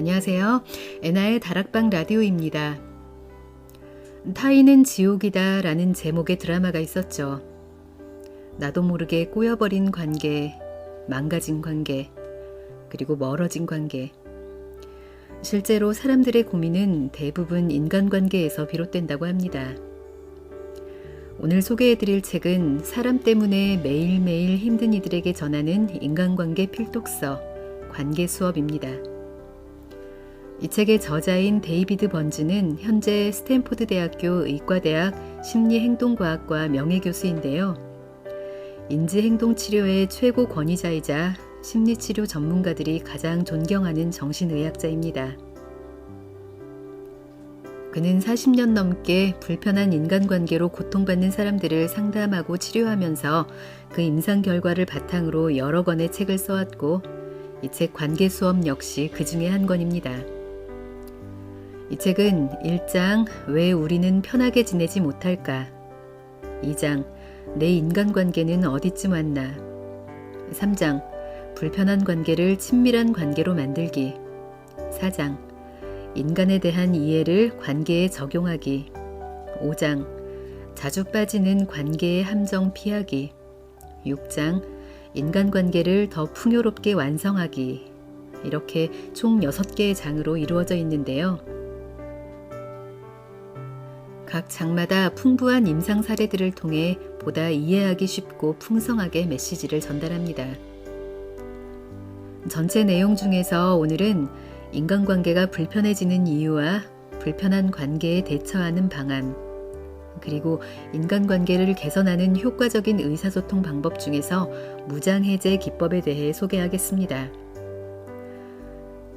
안녕하세요. 애나의 다락방 라디오입니다. 타인은 지옥이다 라는 제목의 드라마가 있었죠. 나도 모르게 꼬여버린 관계, 망가진 관계, 그리고 멀어진 관계. 실제로 사람들의 고민은 대부분 인간관계에서 비롯된다고 합니다. 오늘 소개해드릴 책은 사람 때문에 매일매일 힘든 이들에게 전하는 인간관계 필독서, 관계 수업입니다. 이 책의 저자인 데이비드 번즈는 현재 스탠포드 대학교 의과대학 심리행동과학과 명예교수인데요. 인지행동치료의 최고 권위자이자 심리치료 전문가들이 가장 존경하는 정신의학자입니다. 그는 40년 넘게 불편한 인간관계로 고통받는 사람들을 상담하고 치료하면서 그 임상 결과를 바탕으로 여러 권의 책을 써왔고 이 책 관계 수업 역시 그 중에 한 권입니다. 이 책은 1장 왜 우리는 편하게 지내지 못할까? 2장 내 인간관계는 어디쯤 왔나? 3장 불편한 관계를 친밀한 관계로 만들기. 4장 인간에 대한 이해를 관계에 적용하기. 5장 자주 빠지는 관계의 함정 피하기. 6장 인간관계를 더 풍요롭게 완성하기. 이렇게 총 6개의 장으로 이루어져 있는데요. 각 장마다 풍부한 임상 사례들을 통해 보다 이해하기 쉽고 풍성하게 메시지를 전달합니다. 전체 내용 중에서 오늘은 인간관계가 불편해지는 이유와 불편한 관계에 대처하는 방안, 그리고 인간관계를 개선하는 효과적인 의사소통 방법 중에서 무장해제 기법에 대해 소개하겠습니다.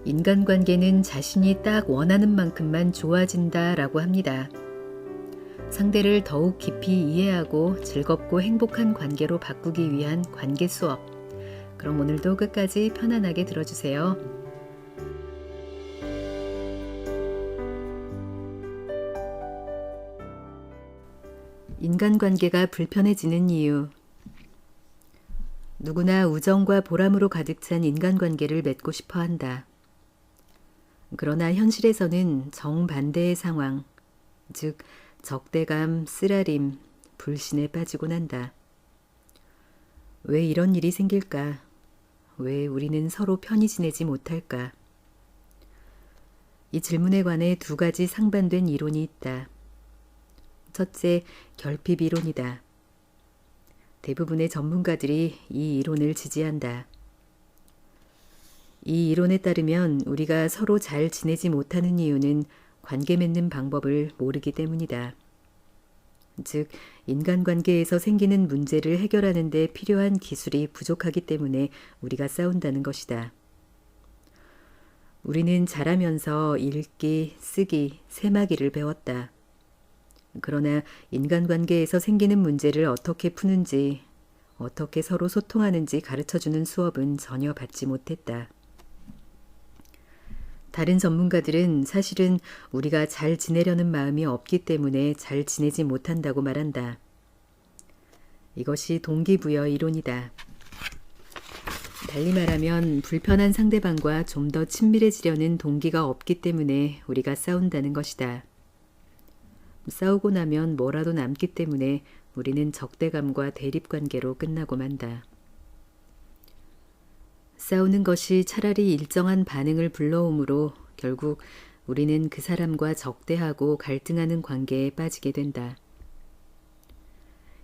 인간관계는 자신이 딱 원하는 만큼만 좋아진다라고 합니다. 상대를 더욱 깊이 이해하고 즐겁고 행복한 관계로 바꾸기 위한 관계 수업. 그럼 오늘도 끝까지 편안하게 들어주세요. 인간관계가 불편해지는 이유. 누구나 우정과 보람으로 가득 찬 인간관계를 맺고 싶어 한다. 그러나 현실에서는 정반대의 상황, 즉 적대감, 쓰라림, 불신에 빠지곤 한다. 왜 이런 일이 생길까? 왜 우리는 서로 편히 지내지 못할까? 이 질문에 관해 두 가지 상반된 이론이 있다. 첫째, 결핍 이론이다. 대부분의 전문가들이 이 이론을 지지한다. 이 이론에 따르면 우리가 서로 잘 지내지 못하는 이유는 관계 맺는 방법을 모르기 때문이다. 즉, 인간관계에서 생기는 문제를 해결하는 데 필요한 기술이 부족하기 때문에 우리가 싸운다는 것이다. 우리는 자라면서 읽기, 쓰기, 세마기를 배웠다. 그러나 인간관계에서 생기는 문제를 어떻게 푸는지, 어떻게 서로 소통하는지 가르쳐주는 수업은 전혀 받지 못했다. 다른 전문가들은 사실은 우리가 잘 지내려는 마음이 없기 때문에 잘 지내지 못한다고 말한다. 이것이 동기부여 이론이다. 달리 말하면 불편한 상대방과 좀 더 친밀해지려는 동기가 없기 때문에 우리가 싸운다는 것이다. 싸우고 나면 뭐라도 남기 때문에 우리는 적대감과 대립관계로 끝나고 만다. 싸우는 것이 차라리 일정한 반응을 불러오므로 결국 우리는 그 사람과 적대하고 갈등하는 관계에 빠지게 된다.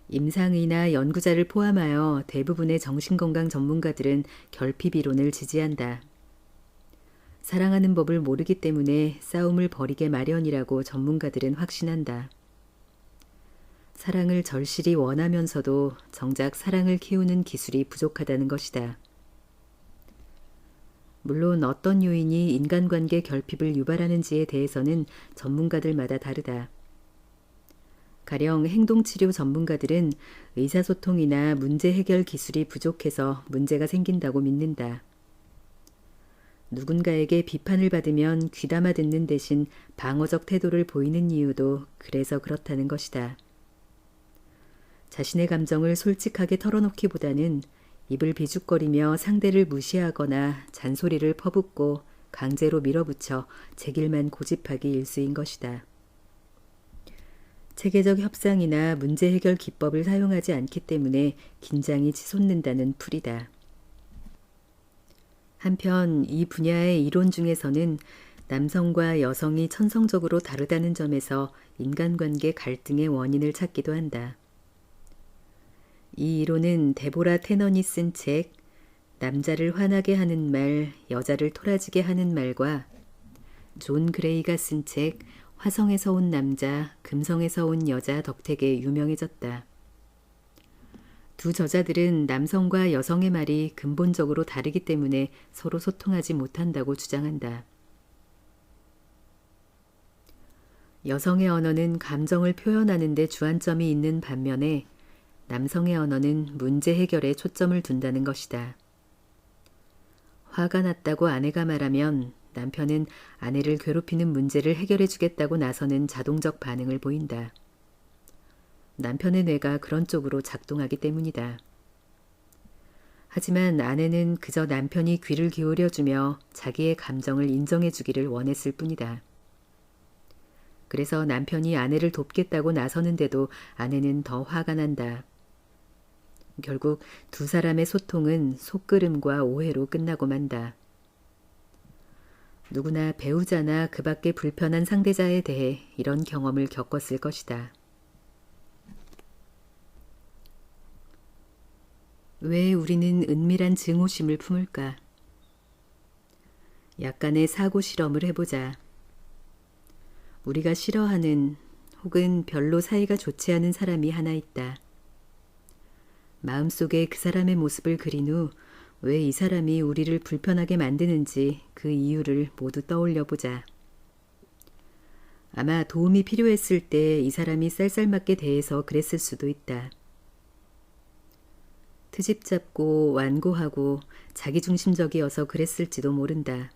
임상의나 연구자를 포함하여 대부분의 정신건강 전문가들은 결핍 이론을 지지한다. 사랑하는 법을 모르기 때문에 싸움을 벌이게 마련이라고 전문가들은 확신한다. 사랑을 절실히 원하면서도 정작 사랑을 키우는 기술이 부족하다는 것이다. 물론 어떤 요인이 인간관계 결핍을 유발하는지에 대해서는 전문가들마다 다르다. 가령 행동치료 전문가들은 의사소통이나 문제 해결 기술이 부족해서 문제가 생긴다고 믿는다. 누군가에게 비판을 받으면 귀담아 듣는 대신 방어적 태도를 보이는 이유도 그래서 그렇다는 것이다. 자신의 감정을 솔직하게 털어놓기보다는 입을 비죽거리며 상대를 무시하거나 잔소리를 퍼붓고 강제로 밀어붙여 제 길만 고집하기 일쑤인 것이다. 체계적 협상이나 문제 해결 기법을 사용하지 않기 때문에 긴장이 치솟는다는 풀이다. 한편 이 분야의 이론 중에서는 남성과 여성이 천성적으로 다르다는 점에서 인간관계 갈등의 원인을 찾기도 한다. 이 이론은 데보라 테넌이 쓴 책 남자를 화나게 하는 말, 여자를 토라지게 하는 말과 존 그레이가 쓴 책 화성에서 온 남자, 금성에서 온 여자 덕택에 유명해졌다. 두 저자들은 남성과 여성의 말이 근본적으로 다르기 때문에 서로 소통하지 못한다고 주장한다. 여성의 언어는 감정을 표현하는 데 주안점이 있는 반면에 남성의 언어는 문제 해결에 초점을 둔다는 것이다. 화가 났다고 아내가 말하면 남편은 아내를 괴롭히는 문제를 해결해 주겠다고 나서는 자동적 반응을 보인다. 남편의 뇌가 그런 쪽으로 작동하기 때문이다. 하지만 아내는 그저 남편이 귀를 기울여주며 자기의 감정을 인정해 주기를 원했을 뿐이다. 그래서 남편이 아내를 돕겠다고 나서는데도 아내는 더 화가 난다. 결국 두 사람의 소통은 속끓음과 오해로 끝나고 만다. 누구나 배우자나 그 밖의 불편한 상대자에 대해 이런 경험을 겪었을 것이다. 왜 우리는 은밀한 증오심을 품을까? 약간의 사고 실험을 해보자. 우리가 싫어하는 혹은 별로 사이가 좋지 않은 사람이 하나 있다. 마음속에 그 사람의 모습을 그린 후 왜 이 사람이 우리를 불편하게 만드는지 그 이유를 모두 떠올려 보자. 아마 도움이 필요했을 때 이 사람이 쌀쌀맞게 대해서 그랬을 수도 있다. 트집 잡고 완고하고 자기중심적이어서 그랬을지도 모른다.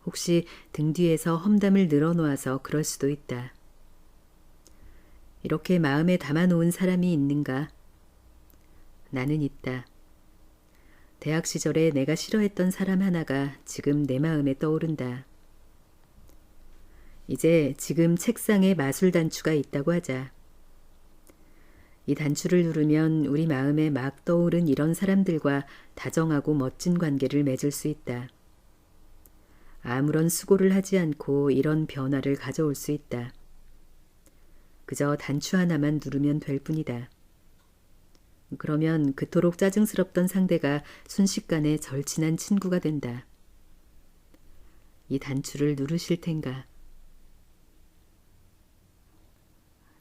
혹시 등 뒤에서 험담을 늘어놓아서 그럴 수도 있다. 이렇게 마음에 담아놓은 사람이 있는가? 나는 있다. 대학 시절에 내가 싫어했던 사람 하나가 지금 내 마음에 떠오른다. 이제 지금 책상에 마술 단추가 있다고 하자. 이 단추를 누르면 우리 마음에 막 떠오른 이런 사람들과 다정하고 멋진 관계를 맺을 수 있다. 아무런 수고를 하지 않고 이런 변화를 가져올 수 있다. 그저 단추 하나만 누르면 될 뿐이다. 그러면 그토록 짜증스럽던 상대가 순식간에 절친한 친구가 된다. 이 단추를 누르실 텐가?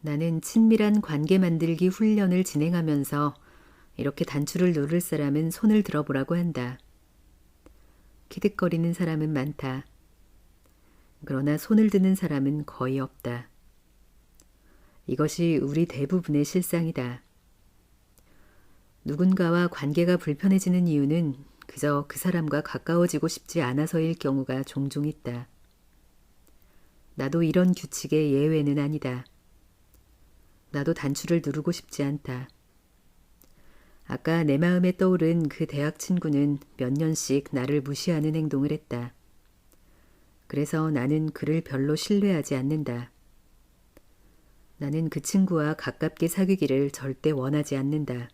나는 친밀한 관계 만들기 훈련을 진행하면서 이렇게 단추를 누를 사람은 손을 들어보라고 한다. 키득거리는 사람은 많다. 그러나 손을 드는 사람은 거의 없다. 이것이 우리 대부분의 실상이다. 누군가와 관계가 불편해지는 이유는 그저 그 사람과 가까워지고 싶지 않아서일 경우가 종종 있다. 나도 이런 규칙의 예외는 아니다. 나도 단추를 누르고 싶지 않다. 아까 내 마음에 떠오른 그 대학 친구는 몇 년씩 나를 무시하는 행동을 했다. 그래서 나는 그를 별로 신뢰하지 않는다. 나는 그 친구와 가깝게 사귀기를 절대 원하지 않는다.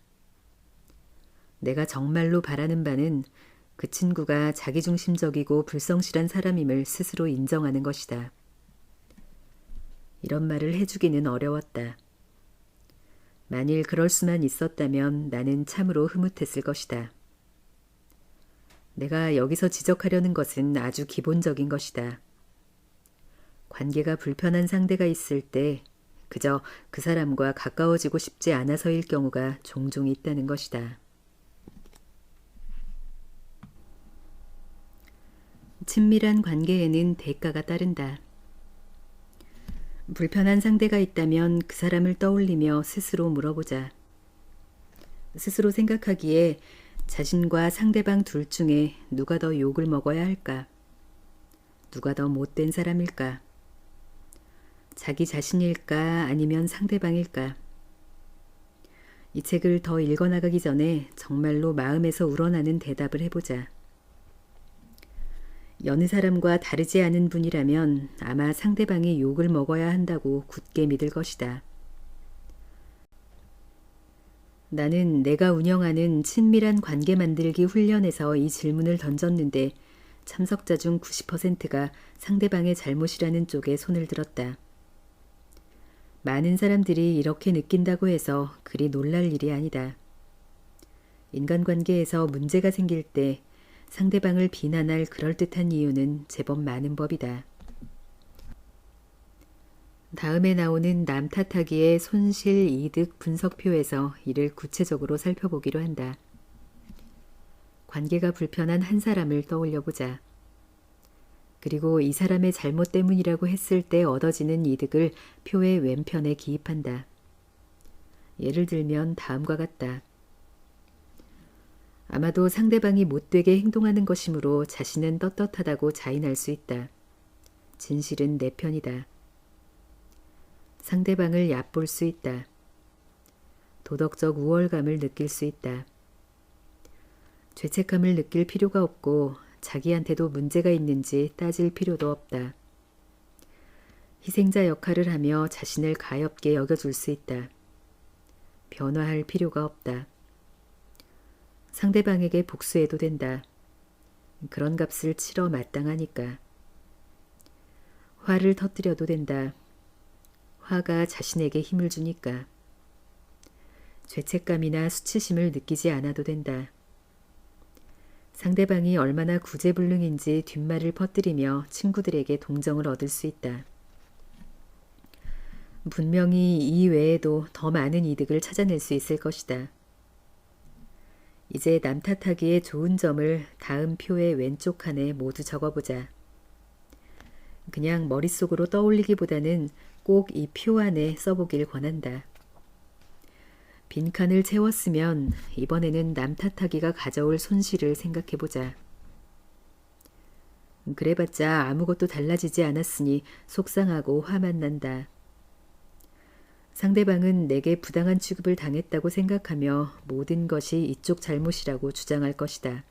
내가 정말로 바라는 바는 그 친구가 자기중심적이고 불성실한 사람임을 스스로 인정하는 것이다. 이런 말을 해주기는 어려웠다. 만일 그럴 수만 있었다면 나는 참으로 흐뭇했을 것이다. 내가 여기서 지적하려는 것은 아주 기본적인 것이다. 관계가 불편한 상대가 있을 때 그저 그 사람과 가까워지고 싶지 않아서일 경우가 종종 있다는 것이다. 친밀한 관계에는 대가가 따른다. 불편한 상대가 있다면 그 사람을 떠올리며 스스로 물어보자. 스스로 생각하기에 자신과 상대방 둘 중에 누가 더 욕을 먹어야 할까? 누가 더 못된 사람일까? 자기 자신일까 아니면 상대방일까? 이 책을 더 읽어나가기 전에 정말로 마음에서 우러나는 대답을 해보자. 여느 사람과 다르지 않은 분이라면 아마 상대방이 욕을 먹어야 한다고 굳게 믿을 것이다. 나는 내가 운영하는 친밀한 관계 만들기 훈련에서 이 질문을 던졌는데 참석자 중 90%가 상대방의 잘못이라는 쪽에 손을 들었다. 많은 사람들이 이렇게 느낀다고 해서 그리 놀랄 일이 아니다. 인간관계에서 문제가 생길 때 상대방을 비난할 그럴듯한 이유는 제법 많은 법이다. 다음에 나오는 남 탓하기의 손실 이득 분석표에서 이를 구체적으로 살펴보기로 한다. 관계가 불편한 한 사람을 떠올려보자. 그리고 이 사람의 잘못 때문이라고 했을 때 얻어지는 이득을 표의 왼편에 기입한다. 예를 들면 다음과 같다. 아마도 상대방이 못되게 행동하는 것이므로 자신은 떳떳하다고 자인할 수 있다. 진실은 내 편이다. 상대방을 얕볼 수 있다. 도덕적 우월감을 느낄 수 있다. 죄책감을 느낄 필요가 없고 자기한테도 문제가 있는지 따질 필요도 없다. 희생자 역할을 하며 자신을 가엾게 여겨줄 수 있다. 변화할 필요가 없다. 상대방에게 복수해도 된다. 그런 값을 치러 마땅하니까. 화를 터뜨려도 된다. 화가 자신에게 힘을 주니까. 죄책감이나 수치심을 느끼지 않아도 된다. 상대방이 얼마나 구제불능인지 뒷말을 퍼뜨리며 친구들에게 동정을 얻을 수 있다. 분명히 이 외에도 더 많은 이득을 찾아낼 수 있을 것이다. 이제 남 탓하기에 좋은 점을 다음 표의 왼쪽 칸에 모두 적어보자. 그냥 머릿속으로 떠올리기보다는 꼭 이 표 안에 써보길 권한다. 빈칸을 채웠으면 이번에는 남 탓하기가 가져올 손실을 생각해보자. 그래봤자 아무것도 달라지지 않았으니 속상하고 화만 난다. 상대방은 내게 부당한 취급을 당했다고 생각하며 모든 것이 이쪽 잘못이라고 주장할 것이다.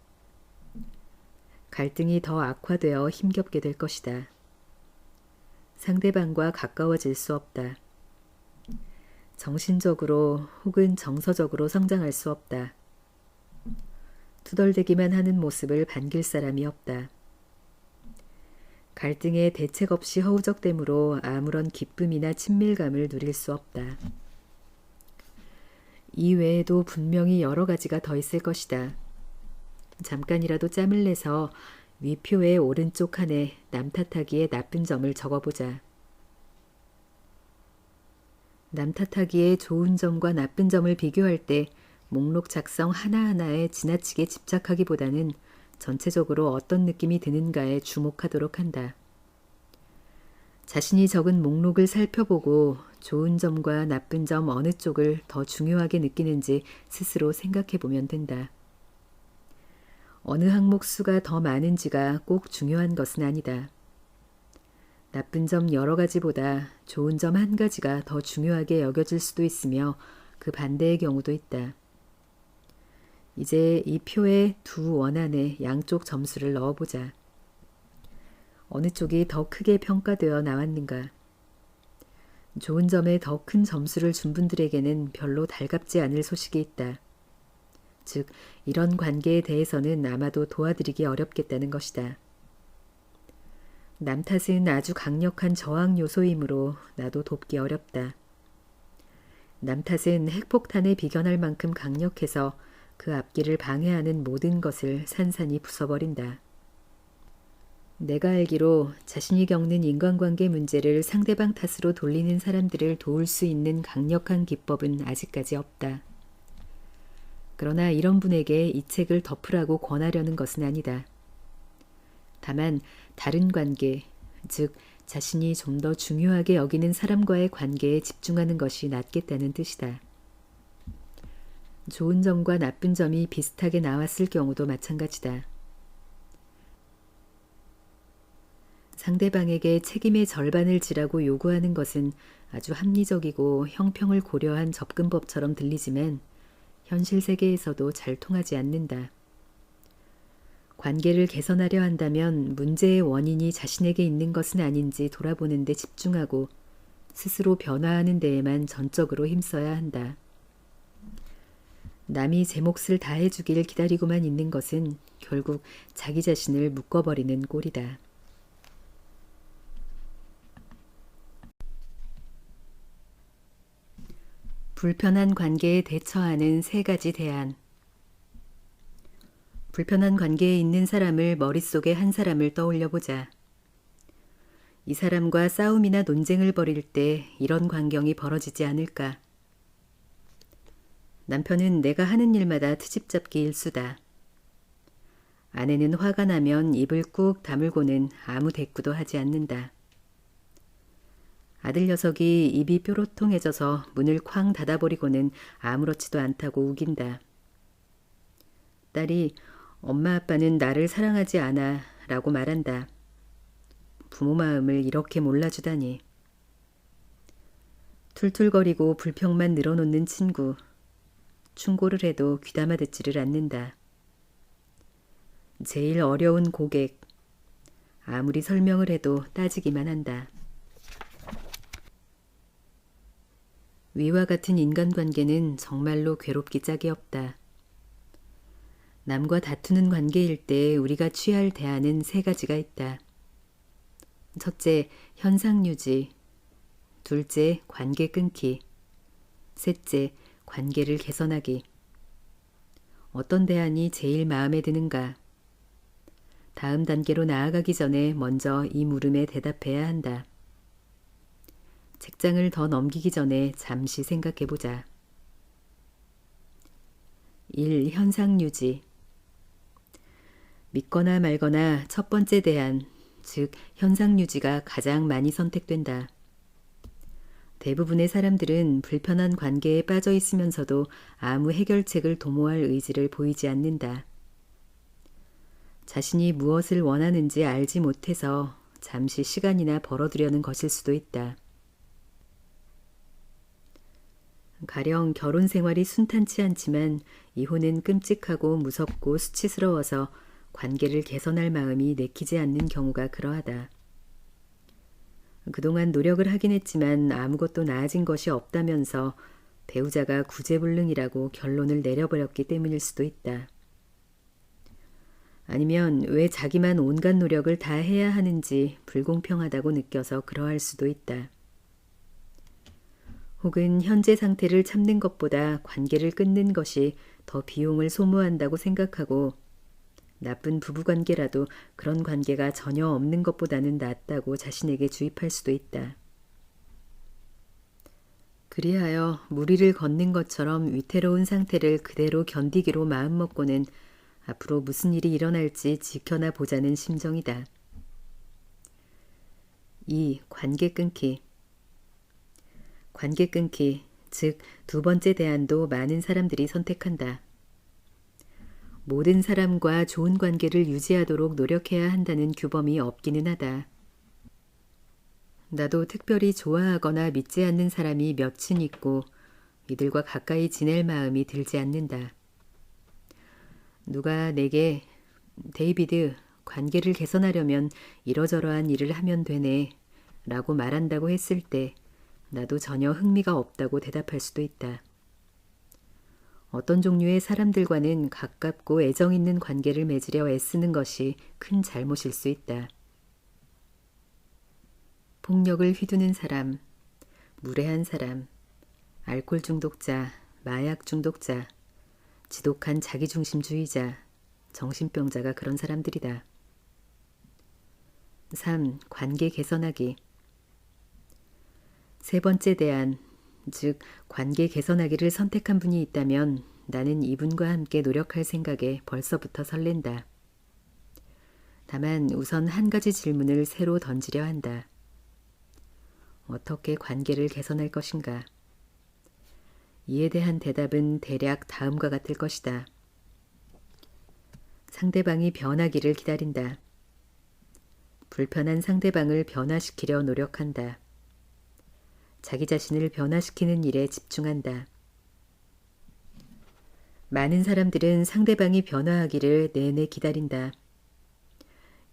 갈등이 더 악화되어 힘겹게 될 것이다. 상대방과 가까워질 수 없다. 정신적으로 혹은 정서적으로 성장할 수 없다. 투덜대기만 하는 모습을 반길 사람이 없다. 갈등에 대책 없이 허우적대므로 아무런 기쁨이나 친밀감을 누릴 수 없다. 이 외에도 분명히 여러 가지가 더 있을 것이다. 잠깐이라도 짬을 내서 위표의 오른쪽 칸에 남 탓하기의 나쁜 점을 적어보자. 남 탓하기의 좋은 점과 나쁜 점을 비교할 때 목록 작성 하나하나에 지나치게 집착하기보다는 전체적으로 어떤 느낌이 드는가에 주목하도록 한다. 자신이 적은 목록을 살펴보고 좋은 점과 나쁜 점 어느 쪽을 더 중요하게 느끼는지 스스로 생각해보면 된다. 어느 항목 수가 더 많은지가 꼭 중요한 것은 아니다. 나쁜 점 여러 가지보다 좋은 점 한 가지가 더 중요하게 여겨질 수도 있으며 그 반대의 경우도 있다. 이제 이 표의 두 원안에 양쪽 점수를 넣어보자. 어느 쪽이 더 크게 평가되어 나왔는가? 좋은 점에 더 큰 점수를 준 분들에게는 별로 달갑지 않을 소식이 있다. 즉, 이런 관계에 대해서는 아마도 도와드리기 어렵겠다는 것이다. 남 탓은 아주 강력한 저항 요소이므로 나도 돕기 어렵다. 남 탓은 핵폭탄에 비견할 만큼 강력해서 그 앞길을 방해하는 모든 것을 산산이 부숴버린다. 내가 알기로 자신이 겪는 인간관계 문제를 상대방 탓으로 돌리는 사람들을 도울 수 있는 강력한 기법은 아직까지 없다. 그러나 이런 분에게 이 책을 덮으라고 권하려는 것은 아니다. 다만 다른 관계, 즉 자신이 좀 더 중요하게 여기는 사람과의 관계에 집중하는 것이 낫겠다는 뜻이다. 좋은 점과 나쁜 점이 비슷하게 나왔을 경우도 마찬가지다. 상대방에게 책임의 절반을 지라고 요구하는 것은 아주 합리적이고 형평을 고려한 접근법처럼 들리지만 현실 세계에서도 잘 통하지 않는다. 관계를 개선하려 한다면 문제의 원인이 자신에게 있는 것은 아닌지 돌아보는 데 집중하고 스스로 변화하는 데에만 전적으로 힘써야 한다. 남이 제 몫을 다해주길 기다리고만 있는 것은 결국 자기 자신을 묶어버리는 꼴이다. 불편한 관계에 대처하는 3가지 대안. 불편한 관계에 있는 사람을 머릿속에 한 사람을 떠올려보자. 이 사람과 싸움이나 논쟁을 벌일 때 이런 광경이 벌어지지 않을까? 남편은 내가 하는 일마다 트집잡기 일수다. 아내는 화가 나면 입을 꾹 다물고는 아무 대꾸도 하지 않는다. 아들 녀석이 입이 뾰로통해져서 문을 쾅 닫아버리고는 아무렇지도 않다고 우긴다. 딸이 엄마 아빠는 나를 사랑하지 않아 라고 말한다. 부모 마음을 이렇게 몰라주다니. 툴툴거리고 불평만 늘어놓는 친구. 충고를 해도 귀담아 듣지를 않는다. 제일 어려운 고객. 아무리 설명을 해도 따지기만 한다. 위와 같은 인간관계는 정말로 괴롭기 짝이 없다. 남과 다투는 관계일 때 우리가 취할 대안은 3가지가 있다. 첫째, 현상 유지. 둘째, 관계 끊기. 셋째, 관계를 개선하기. 어떤 대안이 제일 마음에 드는가? 다음 단계로 나아가기 전에 먼저 이 물음에 대답해야 한다. 책장을 더 넘기기 전에 잠시 생각해보자. 1. 현상 유지. 믿거나 말거나 첫 번째 대안, 즉 현상 유지가 가장 많이 선택된다. 대부분의 사람들은 불편한 관계에 빠져 있으면서도 아무 해결책을 도모할 의지를 보이지 않는다. 자신이 무엇을 원하는지 알지 못해서 잠시 시간이나 벌어두려는 것일 수도 있다. 가령 결혼 생활이 순탄치 않지만 이혼은 끔찍하고 무섭고 수치스러워서 관계를 개선할 마음이 내키지 않는 경우가 그러하다. 그동안 노력을 하긴 했지만 아무것도 나아진 것이 없다면서 배우자가 구제불능이라고 결론을 내려버렸기 때문일 수도 있다. 아니면 왜 자기만 온갖 노력을 다 해야 하는지 불공평하다고 느껴서 그러할 수도 있다. 혹은 현재 상태를 참는 것보다 관계를 끊는 것이 더 비용을 소모한다고 생각하고 나쁜 부부관계라도 그런 관계가 전혀 없는 것보다는 낫다고 자신에게 주입할 수도 있다. 그리하여 무리를 걷는 것처럼 위태로운 상태를 그대로 견디기로 마음먹고는 앞으로 무슨 일이 일어날지 지켜나 보자는 심정이다. 2. 관계 끊기. 관계 끊기, 즉 2번째 대안도 많은 사람들이 선택한다. 모든 사람과 좋은 관계를 유지하도록 노력해야 한다는 규범이 없기는 하다. 나도 특별히 좋아하거나 믿지 않는 사람이 몇은 있고 이들과 가까이 지낼 마음이 들지 않는다. 누가 내게 데이비드, 관계를 개선하려면 이러저러한 일을 하면 되네 라고 말한다고 했을 때 나도 전혀 흥미가 없다고 대답할 수도 있다. 어떤 종류의 사람들과는 가깝고 애정 있는 관계를 맺으려 애쓰는 것이 큰 잘못일 수 있다. 폭력을 휘두는 사람, 무례한 사람, 알코올 중독자, 마약 중독자, 지독한 자기중심주의자, 정신병자가 그런 사람들이다. 3. 관계 개선하기. 3번째 대안, 즉 관계 개선하기를 선택한 분이 있다면 나는 이분과 함께 노력할 생각에 벌써부터 설렌다. 다만 우선 한 가지 질문을 새로 던지려 한다. 어떻게 관계를 개선할 것인가? 이에 대한 대답은 대략 다음과 같을 것이다. 상대방이 변하기를 기다린다. 불편한 상대방을 변화시키려 노력한다. 자기 자신을 변화시키는 일에 집중한다. 많은 사람들은 상대방이 변화하기를 내내 기다린다.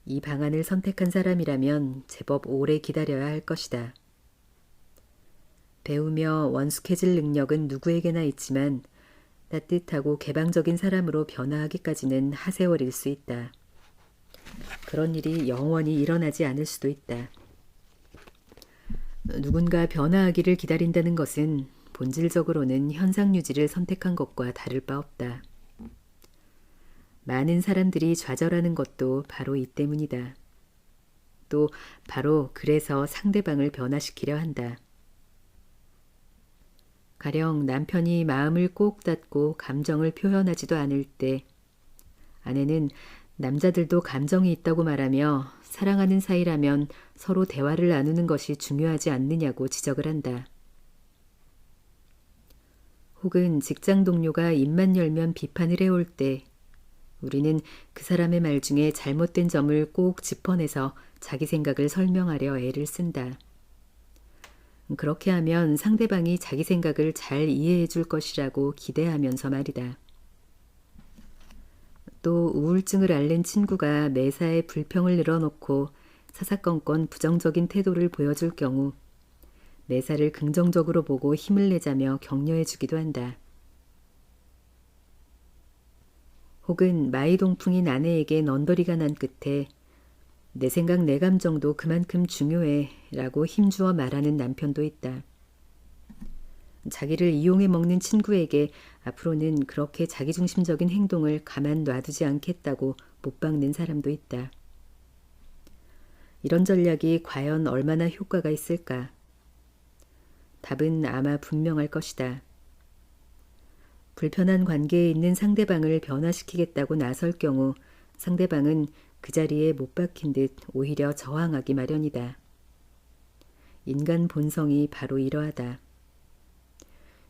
이 방안을 선택한 사람이라면 제법 오래 기다려야 할 것이다. 배우며 원숙해질 능력은 누구에게나 있지만 따뜻하고 개방적인 사람으로 변화하기까지는 하세월일 수 있다. 그런 일이 영원히 일어나지 않을 수도 있다. 누군가 변화하기를 기다린다는 것은 본질적으로는 현상 유지를 선택한 것과 다를 바 없다. 많은 사람들이 좌절하는 것도 바로 이 때문이다. 또 바로 그래서 상대방을 변화시키려 한다. 가령 남편이 마음을 꼭 닫고 감정을 표현하지도 않을 때 아내는 남자들도 감정이 있다고 말하며 사랑하는 사이라면 서로 대화를 나누는 것이 중요하지 않느냐고 지적을 한다. 혹은 직장 동료가 입만 열면 비판을 해올 때 우리는 그 사람의 말 중에 잘못된 점을 꼭 짚어내서 자기 생각을 설명하려 애를 쓴다. 그렇게 하면 상대방이 자기 생각을 잘 이해해 줄 것이라고 기대하면서 말이다. 또 우울증을 앓는 친구가 매사에 불평을 늘어놓고 사사건건 부정적인 태도를 보여줄 경우 매사를 긍정적으로 보고 힘을 내자며 격려해 주기도 한다. 혹은 마이동풍인 아내에게 넌더리가 난 끝에 내 생각 내 감정도 그만큼 중요해 라고 힘주어 말하는 남편도 있다. 자기를 이용해 먹는 친구에게 앞으로는 그렇게 자기중심적인 행동을 가만 놔두지 않겠다고 못 박는 사람도 있다. 이런 전략이 과연 얼마나 효과가 있을까? 답은 아마 분명할 것이다. 불편한 관계에 있는 상대방을 변화시키겠다고 나설 경우 상대방은 그 자리에 못 박힌 듯 오히려 저항하기 마련이다. 인간 본성이 바로 이러하다.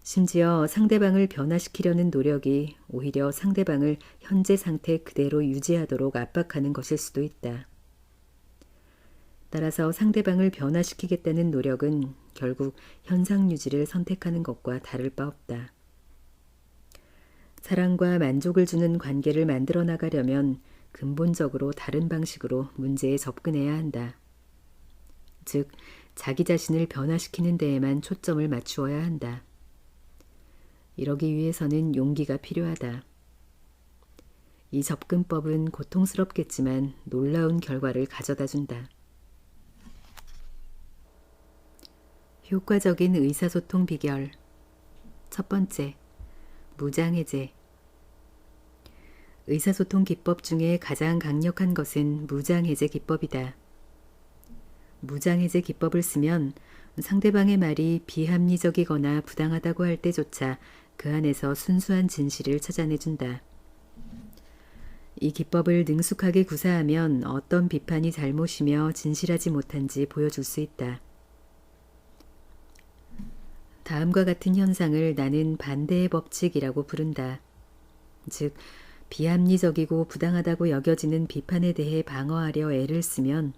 심지어 상대방을 변화시키려는 노력이 오히려 상대방을 현재 상태 그대로 유지하도록 압박하는 것일 수도 있다. 따라서 상대방을 변화시키겠다는 노력은 결국 현상 유지를 선택하는 것과 다를 바 없다. 사랑과 만족을 주는 관계를 만들어 나가려면 근본적으로 다른 방식으로 문제에 접근해야 한다. 즉, 자기 자신을 변화시키는 데에만 초점을 맞추어야 한다. 이러기 위해서는 용기가 필요하다. 이 접근법은 고통스럽겠지만 놀라운 결과를 가져다 준다. 효과적인 의사소통 비결. 첫 번째, 무장해제. 의사소통 기법 중에 가장 강력한 것은 무장해제 기법이다. 무장해제 기법을 쓰면 상대방의 말이 비합리적이거나 부당하다고 할 때조차 그 안에서 순수한 진실을 찾아내준다. 이 기법을 능숙하게 구사하면 어떤 비판이 잘못이며 진실하지 못한지 보여줄 수 있다. 다음과 같은 현상을 나는 반대의 법칙이라고 부른다. 즉, 비합리적이고 부당하다고 여겨지는 비판에 대해 방어하려 애를 쓰면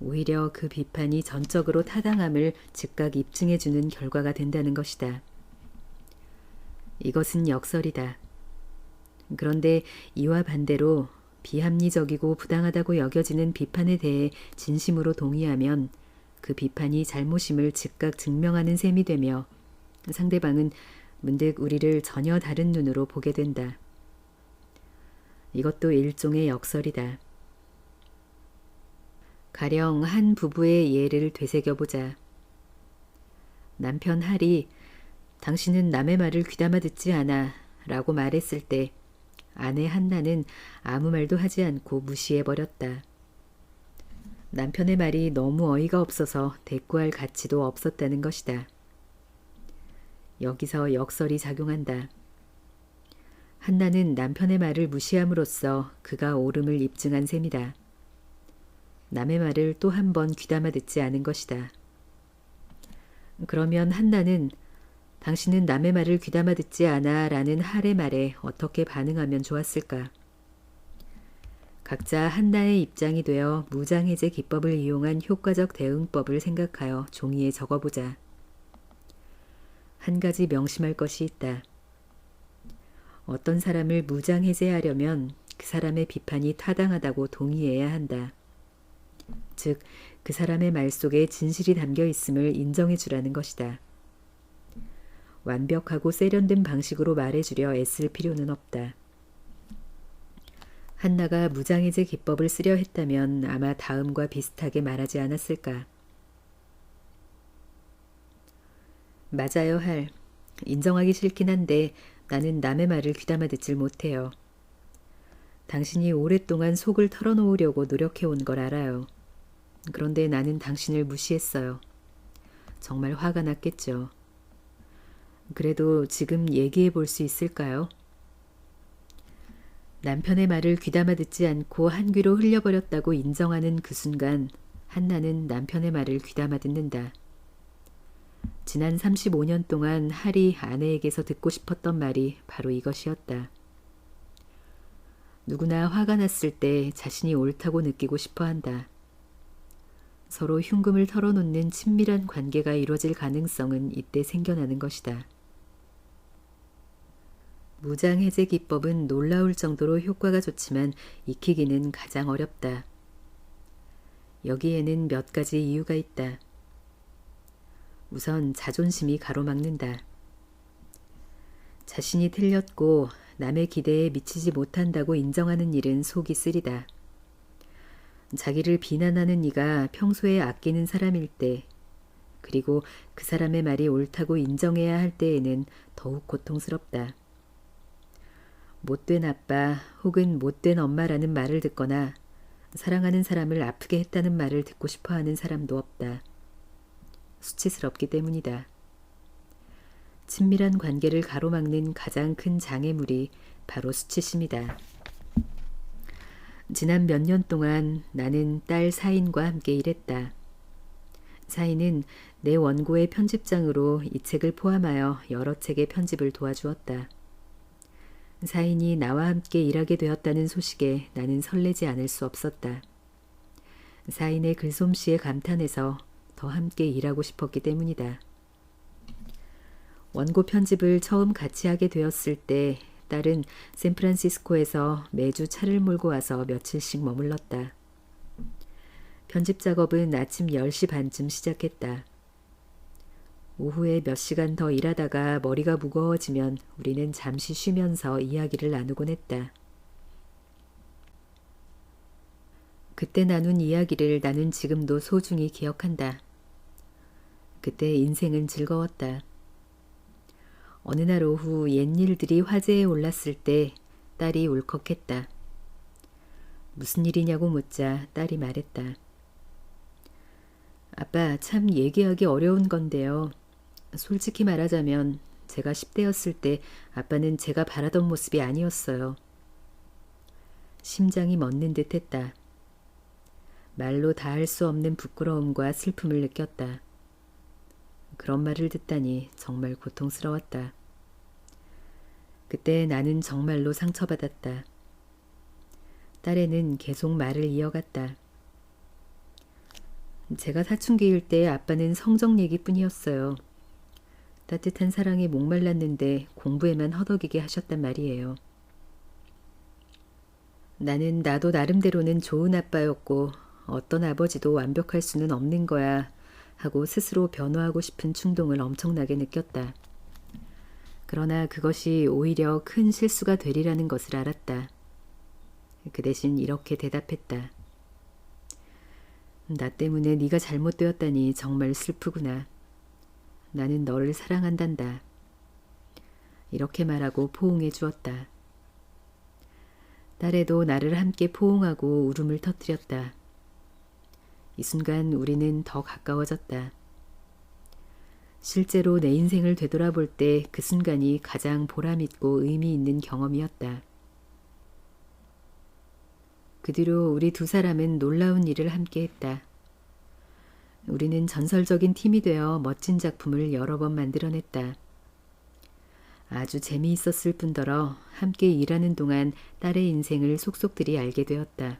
오히려 그 비판이 전적으로 타당함을 즉각 입증해주는 결과가 된다는 것이다. 이것은 역설이다. 그런데 이와 반대로 비합리적이고 부당하다고 여겨지는 비판에 대해 진심으로 동의하면 그 비판이 잘못임을 즉각 증명하는 셈이 되며 상대방은 문득 우리를 전혀 다른 눈으로 보게 된다. 이것도 일종의 역설이다. 가령 한 부부의 예를 되새겨보자. 남편 할이 당신은 남의 말을 귀담아 듣지 않아 라고 말했을 때 아내 한나는 아무 말도 하지 않고 무시해버렸다. 남편의 말이 너무 어이가 없어서 대꾸할 가치도 없었다는 것이다. 여기서 역설이 작용한다. 한나는 남편의 말을 무시함으로써 그가 옳음을 입증한 셈이다. 남의 말을 또 한 번 귀담아 듣지 않은 것이다. 그러면 한나는 당신은 남의 말을 귀담아 듣지 않아 라는 할의 말에 어떻게 반응하면 좋았을까? 각자 한나의 입장이 되어 무장해제 기법을 이용한 효과적 대응법을 생각하여 종이에 적어보자. 한 가지 명심할 것이 있다. 어떤 사람을 무장해제하려면 그 사람의 비판이 타당하다고 동의해야 한다. 즉, 그 사람의 말 속에 진실이 담겨 있음을 인정해 주라는 것이다. 완벽하고 세련된 방식으로 말해주려 애쓸 필요는 없다. 한나가 무장해제 기법을 쓰려 했다면 아마 다음과 비슷하게 말하지 않았을까. 맞아요, 할. 인정하기 싫긴 한데 나는 남의 말을 귀담아 듣질 못해요. 당신이 오랫동안 속을 털어놓으려고 노력해온 걸 알아요. 그런데 나는 당신을 무시했어요. 정말 화가 났겠죠. 그래도 지금 얘기해 볼 수 있을까요? 남편의 말을 귀담아 듣지 않고 한 귀로 흘려버렸다고 인정하는 그 순간 한나는 남편의 말을 귀담아 듣는다. 지난 35년 동안 할이 아내에게서 듣고 싶었던 말이 바로 이것이었다. 누구나 화가 났을 때 자신이 옳다고 느끼고 싶어 한다. 서로 흉금을 털어놓는 친밀한 관계가 이루어질 가능성은 이때 생겨나는 것이다. 무장해제 기법은 놀라울 정도로 효과가 좋지만 익히기는 가장 어렵다. 여기에는 몇 가지 이유가 있다. 우선 자존심이 가로막는다. 자신이 틀렸고 남의 기대에 미치지 못한다고 인정하는 일은 속이 쓰리다. 자기를 비난하는 이가 평소에 아끼는 사람일 때, 그리고 그 사람의 말이 옳다고 인정해야 할 때에는 더욱 고통스럽다. 못된 아빠 혹은 못된 엄마라는 말을 듣거나 사랑하는 사람을 아프게 했다는 말을 듣고 싶어하는 사람도 없다. 수치스럽기 때문이다. 친밀한 관계를 가로막는 가장 큰 장애물이 바로 수치심이다. 지난 몇 년 동안 나는 딸 사인과 함께 일했다. 사인은 내 원고의 편집장으로 이 책을 포함하여 여러 책의 편집을 도와주었다. 사인이 나와 함께 일하게 되었다는 소식에 나는 설레지 않을 수 없었다. 사인의 글솜씨에 감탄해서 더 함께 일하고 싶었기 때문이다. 원고 편집을 처음 같이 하게 되었을 때 딸은 샌프란시스코에서 매주 차를 몰고 와서 며칠씩 머물렀다. 편집 작업은 아침 10시 반쯤 시작했다. 오후에 몇 시간 더 일하다가 머리가 무거워지면 우리는 잠시 쉬면서 이야기를 나누곤 했다. 그때 나눈 이야기를 나는 지금도 소중히 기억한다. 그때 인생은 즐거웠다. 어느 날 오후 옛일들이 화제에 올랐을 때 딸이 울컥했다. 무슨 일이냐고 묻자 딸이 말했다. 아빠, 참 얘기하기 어려운 건데요. 솔직히 말하자면 제가 10대였을 때 아빠는 제가 바라던 모습이 아니었어요. 심장이 멎는 듯 했다. 말로 다할 수 없는 부끄러움과 슬픔을 느꼈다. 그런 말을 듣다니 정말 고통스러웠다. 그때 나는 정말로 상처받았다. 딸애는 계속 말을 이어갔다. 제가 사춘기일 때 아빠는 성적 얘기뿐이었어요. 따뜻한 사랑에 목말랐는데 공부에만 허덕이게 하셨단 말이에요. 나는 나도 나름대로는 좋은 아빠였고 어떤 아버지도 완벽할 수는 없는 거야 하고 스스로 변화하고 싶은 충동을 엄청나게 느꼈다. 그러나 그것이 오히려 큰 실수가 되리라는 것을 알았다. 그 대신 이렇게 대답했다. 나 때문에 네가 잘못되었다니 정말 슬프구나. 나는 너를 사랑한단다. 이렇게 말하고 포옹해 주었다. 딸애도 나를 함께 포옹하고 울음을 터뜨렸다. 이 순간 우리는 더 가까워졌다. 실제로 내 인생을 되돌아볼 때 그 순간이 가장 보람있고 의미 있는 경험이었다. 그 뒤로 우리 두 사람은 놀라운 일을 함께 했다. 우리는 전설적인 팀이 되어 멋진 작품을 여러 번 만들어냈다. 아주 재미있었을 뿐더러 함께 일하는 동안 딸의 인생을 속속들이 알게 되었다.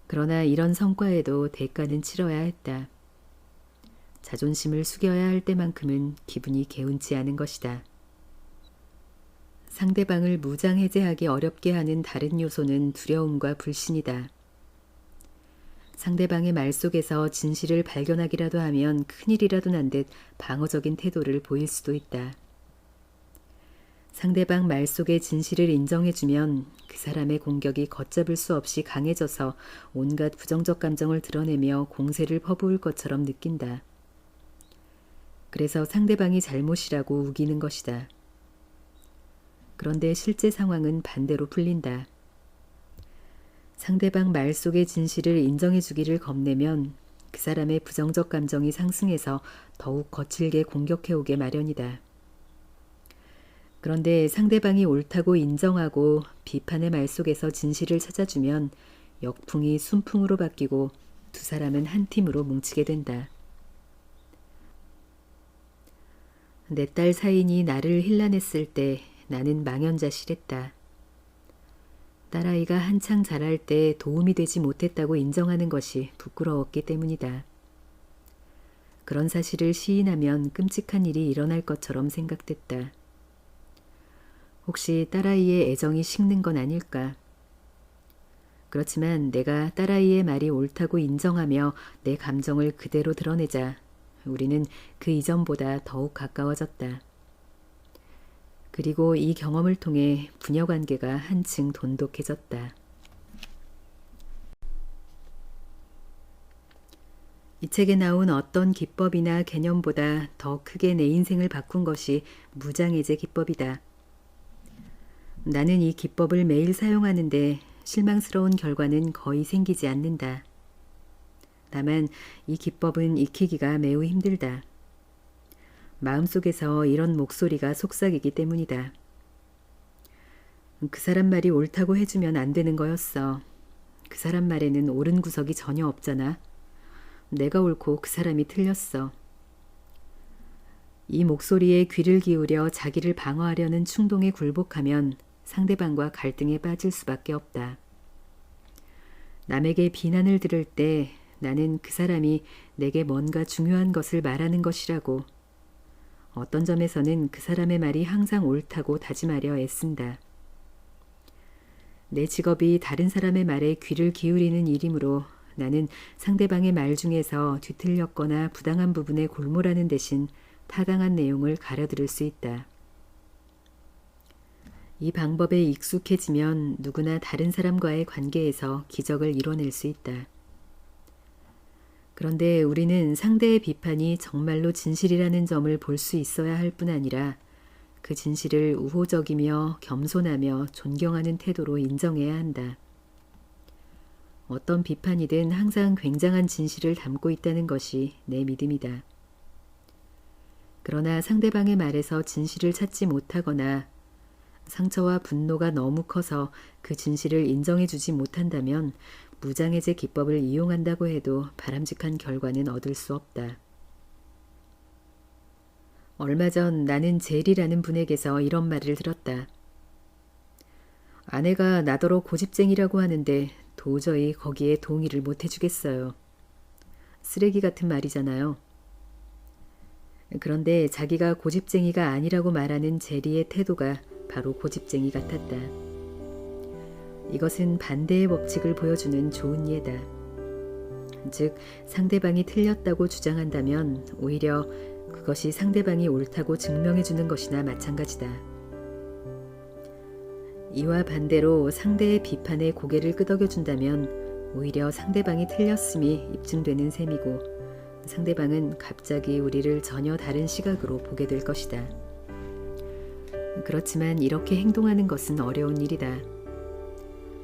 그러나 이런 성과에도 대가는 치러야 했다. 자존심을 숙여야 할 때만큼은 기분이 개운치 않은 것이다. 상대방을 무장해제하기 어렵게 하는 다른 요소는 두려움과 불신이다. 상대방의 말 속에서 진실을 발견하기라도 하면 큰일이라도 난 듯 방어적인 태도를 보일 수도 있다. 상대방 말 속의 진실을 인정해주면 그 사람의 공격이 걷잡을 수 없이 강해져서 온갖 부정적 감정을 드러내며 공세를 퍼부을 것처럼 느낀다. 그래서 상대방이 잘못이라고 우기는 것이다. 그런데 실제 상황은 반대로 풀린다. 상대방 말 속의 진실을 인정해주기를 겁내면 그 사람의 부정적 감정이 상승해서 더욱 거칠게 공격해오게 마련이다. 그런데 상대방이 옳다고 인정하고 비판의 말 속에서 진실을 찾아주면 역풍이 순풍으로 바뀌고 두 사람은 한 팀으로 뭉치게 된다. 내 딸 사인이 나를 힐난했을 때 나는 망연자실했다. 딸아이가 한창 자랄 때 도움이 되지 못했다고 인정하는 것이 부끄러웠기 때문이다. 그런 사실을 시인하면 끔찍한 일이 일어날 것처럼 생각됐다. 혹시 딸아이의 애정이 식는 건 아닐까? 그렇지만 내가 딸아이의 말이 옳다고 인정하며 내 감정을 그대로 드러내자 우리는 그 이전보다 더욱 가까워졌다. 그리고 이 경험을 통해 부녀관계가 한층 돈독해졌다. 이 책에 나온 어떤 기법이나 개념보다 더 크게 내 인생을 바꾼 것이 무장해제 기법이다. 나는 이 기법을 매일 사용하는데 실망스러운 결과는 거의 생기지 않는다. 다만 이 기법은 익히기가 매우 힘들다. 마음속에서 이런 목소리가 속삭이기 때문이다. 그 사람 말이 옳다고 해주면 안 되는 거였어. 그 사람 말에는 옳은 구석이 전혀 없잖아. 내가 옳고 그 사람이 틀렸어. 이 목소리에 귀를 기울여 자기를 방어하려는 충동에 굴복하면 상대방과 갈등에 빠질 수밖에 없다. 남에게 비난을 들을 때 나는 그 사람이 내게 뭔가 중요한 것을 말하는 것이라고, 어떤 점에서는 그 사람의 말이 항상 옳다고 다짐하려 애쓴다. 내 직업이 다른 사람의 말에 귀를 기울이는 일이므로 나는 상대방의 말 중에서 뒤틀렸거나 부당한 부분에 골몰하는 대신 타당한 내용을 가려들을 수 있다. 이 방법에 익숙해지면 누구나 다른 사람과의 관계에서 기적을 이뤄낼 수 있다. 그런데 우리는 상대의 비판이 정말로 진실이라는 점을 볼 수 있어야 할 뿐 아니라 그 진실을 우호적이며 겸손하며 존경하는 태도로 인정해야 한다. 어떤 비판이든 항상 굉장한 진실을 담고 있다는 것이 내 믿음이다. 그러나 상대방의 말에서 진실을 찾지 못하거나 상처와 분노가 너무 커서 그 진실을 인정해주지 못한다면 무장해제 기법을 이용한다고 해도 바람직한 결과는 얻을 수 없다. 얼마 전 나는 젤이라는 분에게서 이런 말을 들었다. 아내가 나더러 고집쟁이라고 하는데 도저히 거기에 동의를 못 해주겠어요. 쓰레기 같은 말이잖아요. 그런데 자기가 고집쟁이가 아니라고 말하는 제리의 태도가 바로 고집쟁이 같았다. 이것은 반대의 법칙을 보여주는 좋은 예다. 즉, 상대방이 틀렸다고 주장한다면 오히려 그것이 상대방이 옳다고 증명해주는 것이나 마찬가지다. 이와 반대로 상대의 비판에 고개를 끄덕여준다면 오히려 상대방이 틀렸음이 입증되는 셈이고 상대방은 갑자기 우리를 전혀 다른 시각으로 보게 될 것이다. 그렇지만 이렇게 행동하는 것은 어려운 일이다.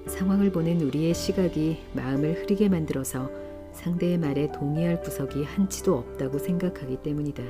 상황을 보는 우리의 시각이 마음을 흐리게 만들어서 상대의 말에 동의할 구석이 한치도 없다고 생각하기 때문이다.